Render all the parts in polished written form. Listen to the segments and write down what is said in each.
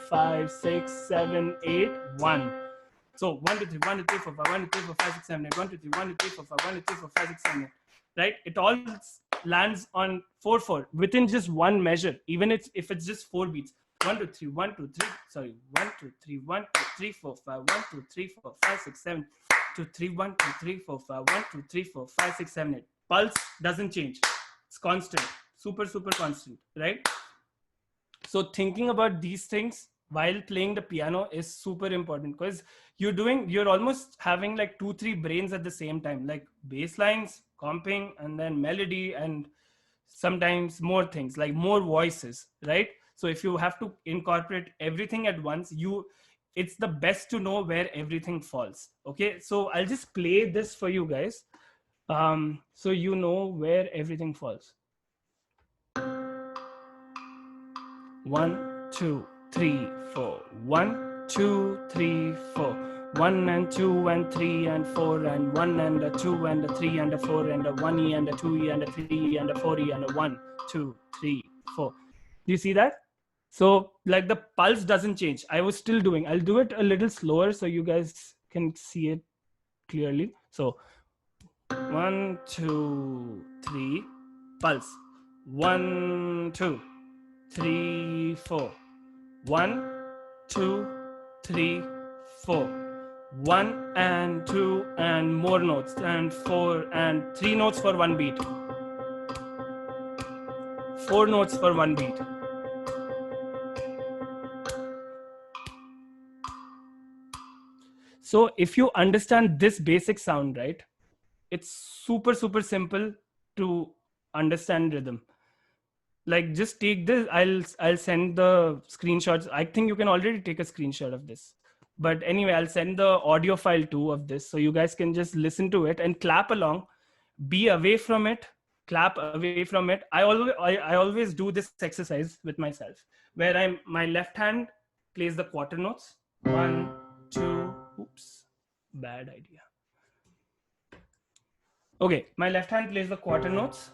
5, 6, 7, 8, 1. So 1, 2, 3, 1, 2, 3, 4, 5, 1, 2, 3, 4, 5, 6, 7, 8, 1, 2, 3, 1, 2, 3, 4, 5, 1, 2, 3, 4, 5, 6, 7, 8. Right? It all lands on 4, 4 within just one measure, even if it's just 4 beats. 1, 2, 3, 1, 2, 3. Sorry, 1, 2, 3, 1, 2, 3, 4, 5, 1, 2, 3, 4, 5, 6, 7, 2, 3, 1, 2, 3, 4, 5, 1, 2, 3, 4, 5, 6, 7, 8. Pulse doesn't change. It's constant, super constant, right? So thinking about these things while playing the piano is super important, because you're almost having like 2-3 brains at the same time, like bass lines, comping, and then melody, and sometimes more things like more voices, right? So if you have to incorporate everything at once, it's the best to know where everything falls. Okay, so I'll just play this for you guys, so you know where everything falls. 1, 2, 3, 4. 1, 2, 3, 4. 1 and 2 and 3 and 4 and 1 and a 2 and a 3 and a 4 and a 1 E and a 2 E and a 3 E and a 4 E and a 1, 2, 3, 4. Do you see that? So like the pulse doesn't change. I was still doing. I'll do it a little slower so you guys can see it clearly. So 1, 2, 3, pulse. 1, 2, 3, 4. 1, 2, 3, 4. 1 and 2 and more notes, and 4 and 3 notes for one beat. 4 notes for one beat. So if you understand this basic sound, right, it's super simple to understand rhythm. Like just take this, I'll send the screenshots. I think you can already take a screenshot of this, but anyway, I'll send the audio file too of this, so you guys can just listen to it and clap along. Be away from it, clap away from it. I always do this exercise with myself, where my left hand plays the quarter notes. 1, 2, oops, bad idea. Okay, my left hand plays the quarter notes,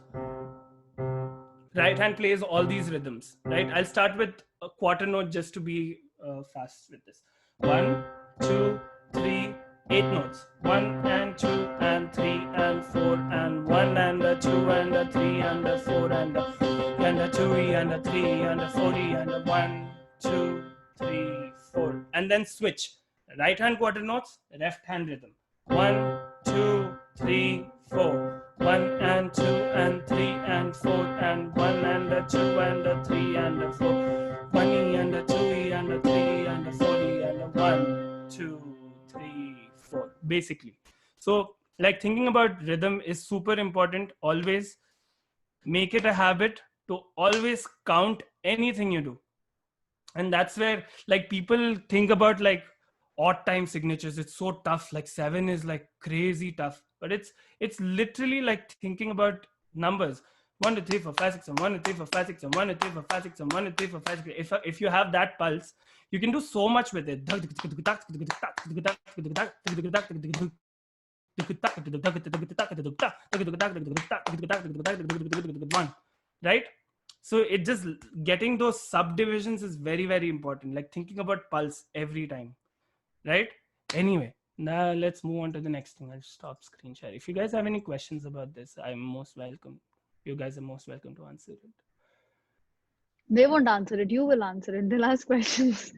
right hand plays all these rhythms, right? I'll start with a quarter note just to be fast with this. 1, 2, 3, 8 notes. 1 and 2 and 3 and 4 and 1 and a 2 and a 3 and a 4 and a 2 and a 3 and a 4 and a 1, 2, 3, 4, and then switch. Right hand quarter notes, left hand rhythm. 1, 2, 3, 4. 1 and 2 and 3 and 4 and 1 and a 2 and a 3 and a 4. 1 E and a 2 E and a 3 and a 4 E and a 1, 2, 3, 4. Basically. So like thinking about rhythm is super important. Always make it a habit to always count anything you do. And that's where like people think about like odd time signatures. It's so tough. Like 7 is like crazy tough, but it's literally like thinking about numbers. 1, 2, 3, 4, 5, 6, and 1, 2, 3, 4, 5, 6, and 1, 2, 3, 4, 5, 6, and 1, 2, 3, 4, 5, 6. If you have that pulse, you can do so much with it. Right? So it just getting those subdivisions is very important. Like thinking about pulse every time, right? Anyway, now let's move on to the next thing. I'll stop screen share. If you guys have any questions about this, I'm most welcome. You guys are most welcome to answer it. They won't answer it. You will answer it. They'll ask questions.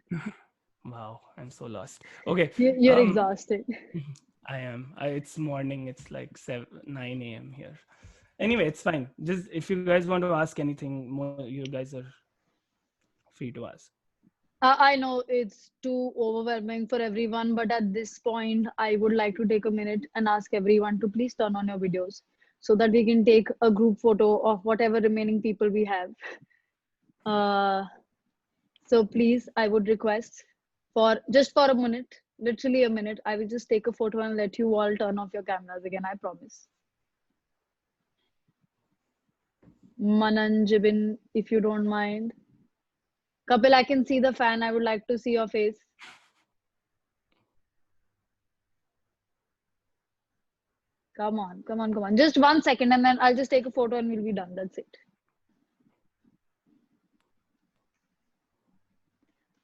Wow, I'm so lost. Okay. You're exhausted. I am. It's morning. It's like 9 a.m. here. Anyway, it's fine. Just if you guys want to ask anything more, you guys are free to ask. I know it's too overwhelming for everyone, but at this point, I would like to take a minute and ask everyone to please turn on your videos so that we can take a group photo of whatever remaining people we have. So please, I would request for just for a minute, literally a minute, I will just take a photo and let you all turn off your cameras again, I promise. Mananjibin, if you don't mind. Kapil, I can see the fan. I would like to see your face. Come on. Just 1 second and then I'll just take a photo and we'll be done. That's it.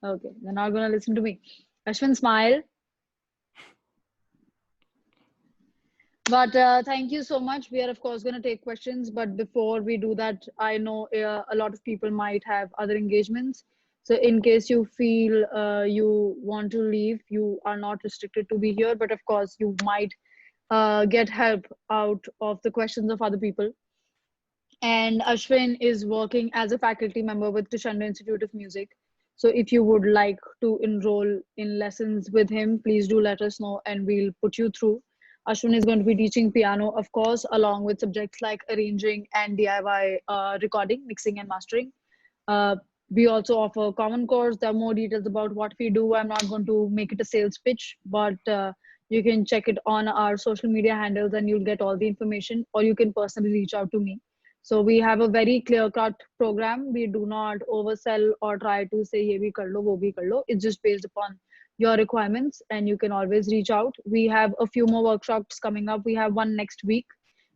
Okay, they're not gonna listen to me. Ashwin, smile. But thank you so much. We are, of course, going to take questions. But before we do that, I know a lot of people might have other engagements. So, in case you feel you want to leave, you are not restricted to be here. But of course, you might get help out of the questions of other people. And Ashwin is working as a faculty member with Crescendo Institute of Music. So, if you would like to enroll in lessons with him, please do let us know and we'll put you through. Ashwin is going to be teaching piano, of course, along with subjects like arranging and DIY recording, mixing, and mastering. Uh, we also offer common course. There are more details about what we do. I'm not going to make it a sales pitch, but you can check it on our social media handles and you'll get all the information, or you can personally reach out to me. So we have a very clear-cut program. We do not oversell or try to say ye bhi kar lo, wo bhi kar lo. It's just based upon your requirements, and you can always reach out. We have a few more workshops coming up. We have one next week,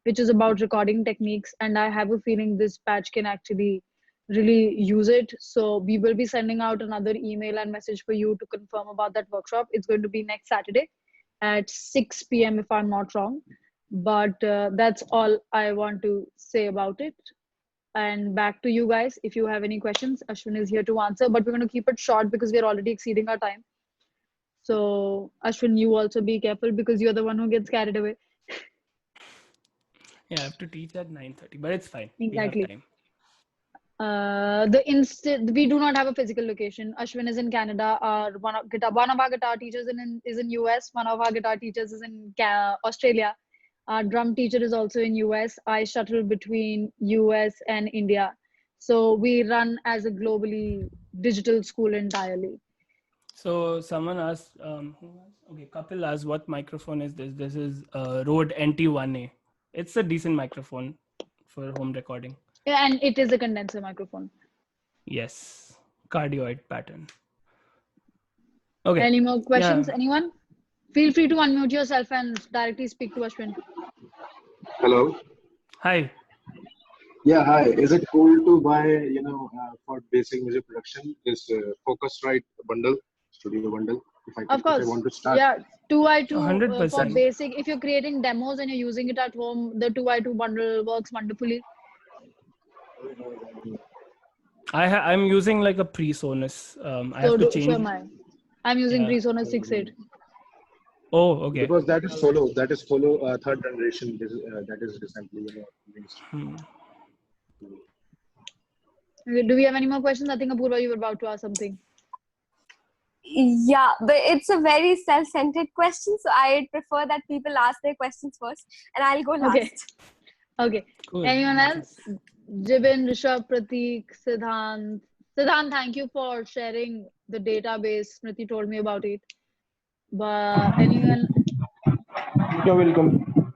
which is about recording techniques, and I have a feeling this batch can actually really use it. So we will be sending out another email and message for you to confirm about that workshop. It's going to be next Saturday at 6 p.m. if I'm not wrong. But that's all I want to say about it. And back to you guys. If you have any questions, Ashwin is here to answer, but we're going to keep it short because we're already exceeding our time. So Ashwin, you also be careful because you're the one who gets carried away. Yeah, I have to teach at 9:30, but it's fine. Exactly. We have time. We do not have a physical location. Ashwin is in Canada. One of our guitar teachers is in US. One of our guitar teachers is in Australia. Our drum teacher is also in US. I shuttle between US and India. So we run as a globally digital school entirely. So someone asked, okay, Kapil asked, what microphone is this? This is Rode NT1A. It's a decent microphone for home recording. Yeah, and it is a condenser microphone. Yes, cardioid pattern. Okay. Any more questions? Yeah. Anyone? Feel free to unmute yourself and directly speak to Ashwin. Hello. Hi. Yeah, hi. Is it cool to buy, for basic music production, this Focusrite bundle, studio bundle? Of course. If I want to start. Yeah, 2x2 for 100%. basic. If you're creating demos and you're using it at home, the 2x2 bundle works wonderfully. I'm using like a PreSonus. I have to change. So am I. I'm using Yeah. PreSonus 6.8. Oh, okay. Because that is follow third generation. That is recently released. Okay, do we have any more questions? I think Apurva, you were about to ask something. Yeah, but it's a very self-centered question, so I prefer that people ask their questions first, and I'll go last. Okay. Cool. Anyone else? Jibin, Rishabh, Prateek, Siddhant. Siddhant, thank you for sharing the database. Smriti told me about it. But anyone? You're welcome.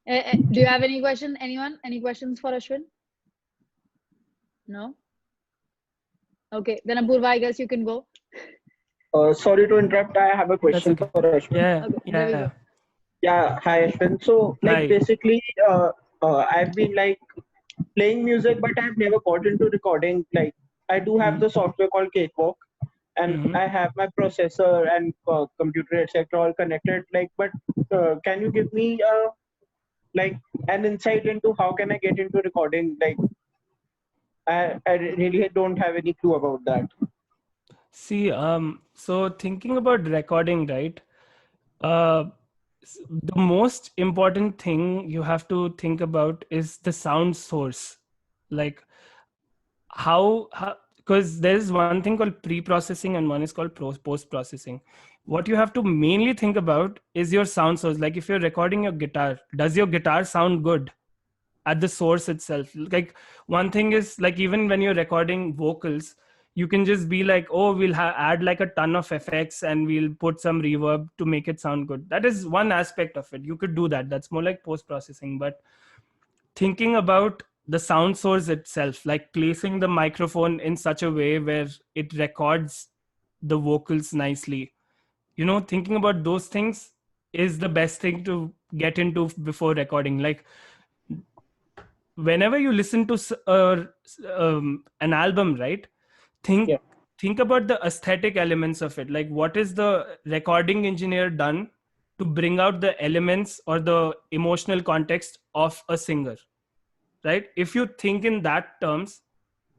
Do you have any question? Anyone? Any questions for Ashwin? No? Okay, then Apurva, I guess you can go. Sorry to interrupt. I have a question okay. for Ashwin. Yeah. Okay, Yeah. Yeah. Hi, Ashwin. So, Hi. basically, I've been playing music, but I've never got into recording. I do have the software called Cakewalk, and I have my processor and computer, etc., all connected. But can you give me an insight into how can I get into recording? I really don't have any clue about that. See, so thinking about recording, right? The most important thing you have to think about is the sound source. Like how because there's one thing called pre-processing and one is called post-processing. What you have to mainly think about is your sound source. Like if you're recording your guitar, does your guitar sound good at the source itself? Like one thing is like even when you're recording vocals, you can just be like, oh, we'll add like a ton of effects and we'll put some reverb to make it sound good. That is one aspect of it. You could do that. That's more like post-processing. But thinking about the sound source itself, like placing the microphone in such a way where it records the vocals nicely, thinking about those things is the best thing to get into before recording. Like whenever you listen to an album, right? Think think about the aesthetic elements of it. Like, what is the recording engineer done to bring out the elements or the emotional context of a singer, right? If you think in that terms,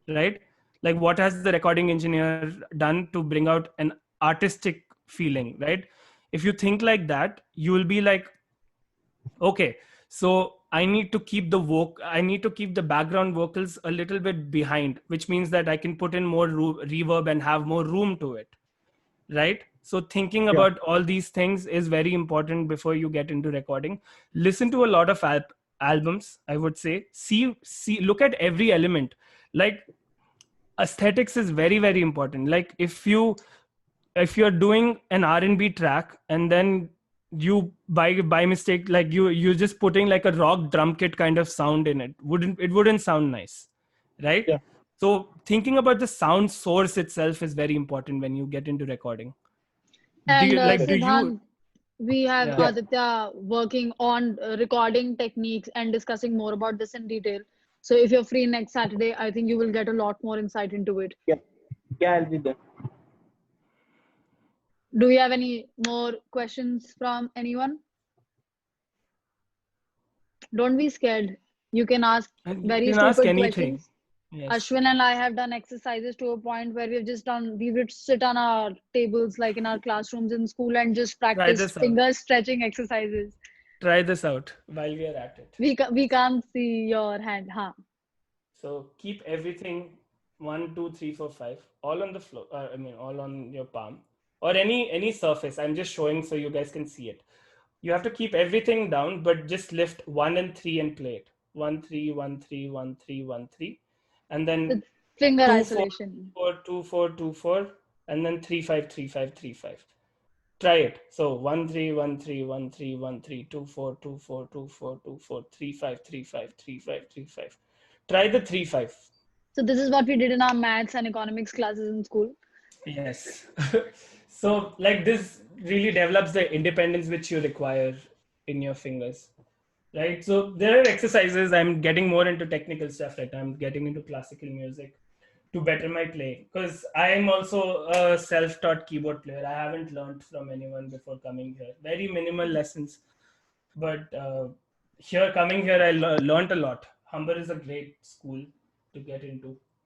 right? Like, what has the recording engineer done to bring out an artistic feeling, right? If you think like that, you will be like, okay, so I need to keep the background vocals a little bit behind, which means that I can put in more reverb and have more room to it, right? So thinking Yeah. about all these things is very important before you get into recording. Listen to a lot of albums, I would say. See, look at every element. Like, aesthetics is very, very important. Like, if you're doing an R&B track and then you by mistake, like you're just putting like a rock drum kit kind of sound in it, wouldn't sound nice, right? Yeah. So thinking about the sound source itself is very important when you get into recording. And Do you Siddhant, we have yeah. Aditya working on recording techniques and discussing more about this in detail. So if you're free next Saturday, I think you will get a lot more insight into it. Yeah. Yeah, I'll be there. Do we have any more questions from anyone? Don't be scared. You can ask And you very can ask stupid anything. questions. Yes. Ashwin and I have done exercises to a point where we would sit on our tables, like in our classrooms in school, and just practice this out. finger stretching exercises. Try this out while we are at it. We can't see your hand, huh? So keep everything 1, 2, 3, 4, 5 all on the floor. All on your palm or any surface. I'm just showing so you guys can see it. You have to keep everything down, but just lift 1 and 3 and play it. 1, 3, 1, 3, 1, 3, 1, 3, and then It's finger 2, 4, isolation. 4, 2, 4, 2, 4, and then 3, 5, 3, 5, 3, 5. Try it. So 1, 3, 1, 3, 1, 3, 1, 3, 2, 4, 2, 4, 2, 4, 2, 4, 3, 5, 3, 5, 3, 5, 3, 5. Try the 3, 5. So this is what we did in our maths and economics classes in school. Yes. So like this really develops the independence which you require in your fingers, right? So there are exercises. I'm getting more into technical stuff right now. I'm getting into classical music to better my playing, because I am also a self-taught keyboard player. I haven't learned from anyone before coming here. Very minimal lessons, but coming here, I learned a lot. Humber is a great school to get into.